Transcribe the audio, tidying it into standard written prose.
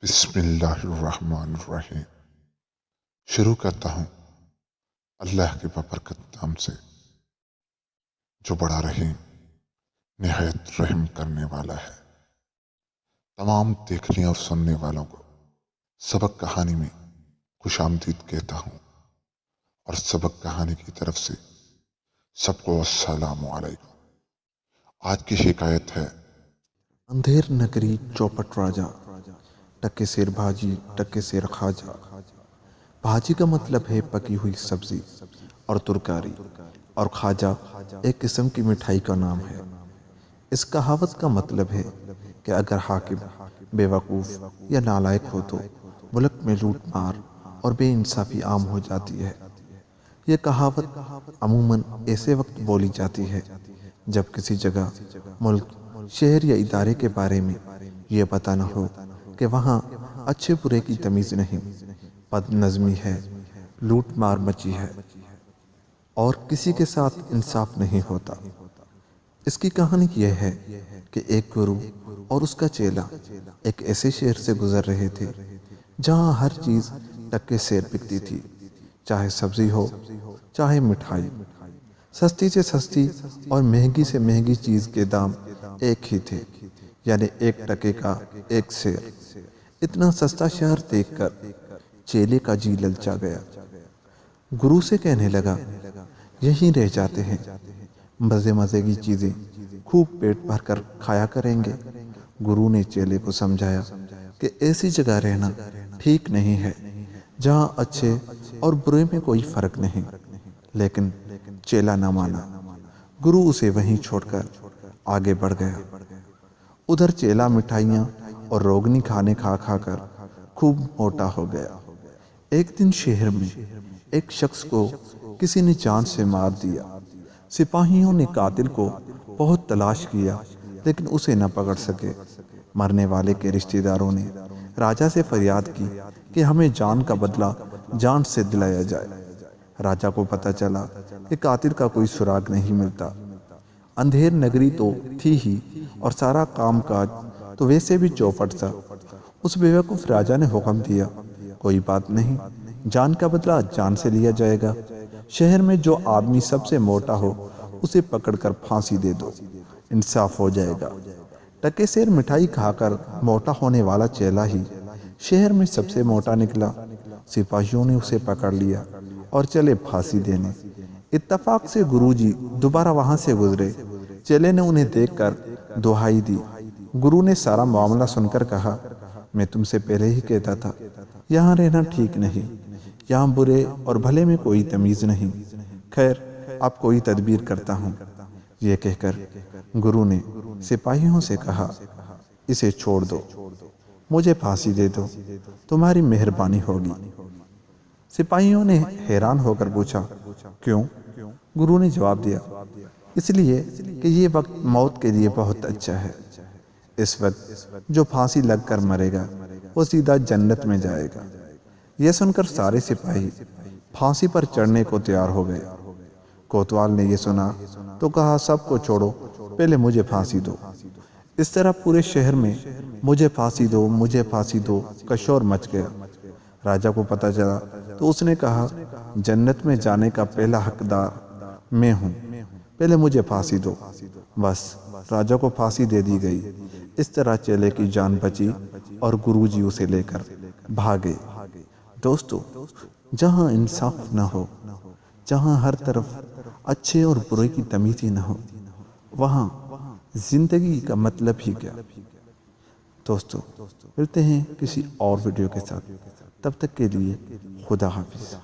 बिस्मिल्लाहिर्रहमानिर्रहीम। शुरू करता हूँ अल्लाह के बबरकत नाम से, जो बड़ा रहीम निहायत रहम करने वाला है। तमाम देखने और सुनने वालों को सबक कहानी में खुशामदीद कहता हूँ और सबक कहानी की तरफ से सबको अस्सलामु अलैकुम। आज की शिकायत है अंधेर नगरी चौपट राजा, टके सिर भाजी टके सिर खाजा। भाजी का मतलब है पकी हुई सब्जी और तरकारी, और खाजा एक किस्म की मिठाई का नाम है। इस कहावत का मतलब है कि अगर हाकिम बेवकूफ़ या नालायक हो तो मुल्क में लूट मार और बेइंसाफ़ी आम हो जाती है। ये कहावत अमूमन ऐसे वक्त बोली जाती है जब किसी जगह, मुल्क, शहर या इदारे के बारे में ये पता न हो कि वहाँ अच्छे बुरे की तमीज़ नहीं, बदनज़मी है, लूट मार मची है और किसी के साथ इंसाफ नहीं होता। इसकी कहानी यह है कि एक गुरु और उसका चेला एक ऐसे शहर से गुजर रहे थे जहाँ हर चीज़ टक्के सेर बिकती थी, चाहे सब्जी हो चाहे मिठाई। सस्ती से सस्ती और महंगी से महंगी चीज़ के दाम एक ही थे, यानी 1 टके का 1 सेर। इतना सस्ता शहर देखकर चेले का जी ललचा गया। गुरु से कहने लगा, यहीं रह जाते हैं, मज़े मज़े की चीज़ें खूब पेट भर कर खाया करेंगे। गुरु ने चेले को समझाया कि ऐसी जगह रहना ठीक नहीं है जहाँ अच्छे और बुरे में कोई फ़र्क नहीं। लेकिन चेला न माना। गुरु उसे वहीं छोड़कर आगे बढ़ गया। उधर चेला मिठाइयाँ और रोगनी खाने खा खा कर खूब मोटा हो गया। एक दिन शहर में एक शख्स को किसी ने जान से मार दिया। सिपाहियों ने कातिल को बहुत तलाश किया, लेकिन उसे न पकड़ सके। मरने वाले के रिश्तेदारों ने राजा से फरियाद की कि हमें जान का बदला जान से दिलाया जाए। राजा को पता चला कि कातिल का कोई सुराग नहीं मिलता। अंधेर नगरी तो थी ही, और सारा कामकाज तो वैसे भी चौपट था। उस बेवकूफ़ राजा ने हुक्म दिया, कोई बात नहीं, जान का बदला जान से लिया जाएगा। शहर में जो आदमी सबसे मोटा हो उसे पकड़कर फांसी दे दो, इंसाफ हो जाएगा। टके सेर मिठाई खाकर मोटा होने वाला चेला ही शहर में सबसे मोटा निकला। सिपाहियों ने उसे पकड़ लिया और चले फांसी देने। इत्तफाक से गुरुजी दोबारा वहां से गुजरे। चेले ने उन्हें देखकर दुहाई दी। गुरु ने सारा मामला सुनकर कहा, मैं तुमसे पहले ही कहता था, यहाँ रहना ठीक नहीं, यहाँ बुरे और भले में कोई तमीज़ नहीं। खैर, अब कोई तदबीर करता हूँ। ये कहकर गुरु ने सिपाहियों से कहा, इसे छोड़ दो, मुझे फांसी दे दो, तुम्हारी मेहरबानी होगी। सिपाहियों ने हैरान होकर पूछा, क्यों? गुरु ने जवाब दिया, इसलिए कि ये वक्त मौत के लिए बहुत अच्छा है। इस वक्त जो फांसी लगकर मरेगा वो सीधा जन्नत में जाएगा। यह सुनकर सारे सिपाही फांसी पर चढ़ने को तैयार हो गए। कोतवाल ने यह सुना तो कहा, सबको छोड़ो, पहले मुझे फांसी दो। इस तरह पूरे शहर में मुझे फांसी दो, मुझे फांसी दो का शोर मच गया। राजा को पता चला तो उसने कहा, जन्नत में जाने का पहला हकदार मैं हूँ, पहले मुझे फांसी दो। बस राजा को फांसी दे दी गई। इस तरह चेले की जान बची और गुरुजी उसे लेकर भागे। दोस्तों, जहाँ इंसाफ न हो, जहाँ हर तरफ अच्छे और बुरे की तमीज़ ही न हो, वहाँ जिंदगी का मतलब ही क्या। दोस्तों, मिलते हैं किसी और वीडियो के साथ। तब तक के लिए खुदा हाफिज़।